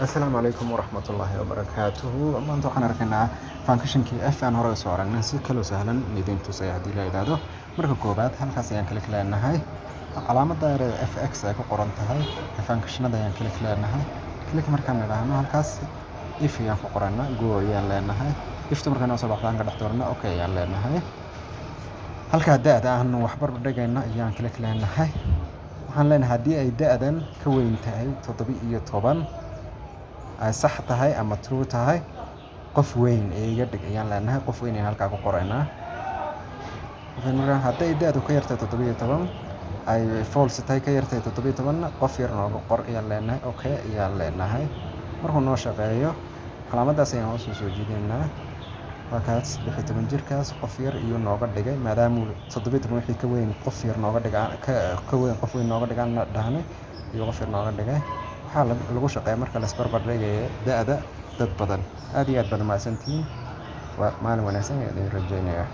السلام عليكم ورحمة الله وبركاته maanta waxaan arkaynaa function-kii f aan hore usoo aragnay si kale oo sahlan idin tusay haddii la yiraahdo marka koobaad halkaas ayaan kala leenahay calaamadda fx ay ku qoran tahay function-nada ayaan kala leenahay click markaan idhaahno halkaas if ayaan ku qorana go ayaan leenahay ifta markaan soo baxdaan ka dhex doorna okay ayaan leenahay halka da'da aan wax barbardhigayna ayaan kala leenahay waxaan leenahay haddii ay da'dan ka weyn tahay 17 ay sax tahay ama true tahay qof weyn ee iga dhig ayaan leenahay qof weyn ee halka ku qoraynaa hadday da'du ka yartahay 17 ay false tahay ka yartahay 17 qof yar nooga qor ayaan leenahay okay ayaan leenahay markuu noo shaqeeyo calaamadaas ayaan hoos soo jiidaynaa wakaas 17 jirkaas qof yar iyo nooga dhigay maadaama 17 wixii ka weyn qof yar nooga dhigaa ka weyn qof weyn nooga dhigaan dhahnay iyo qof yar nooga dhigay lagu shaqeeyo marka la isbarbar dhigayo da'da dad badan aad iyo aad baad mahadsantihiin waa maalin wanaagsan ee idin rajaynayaa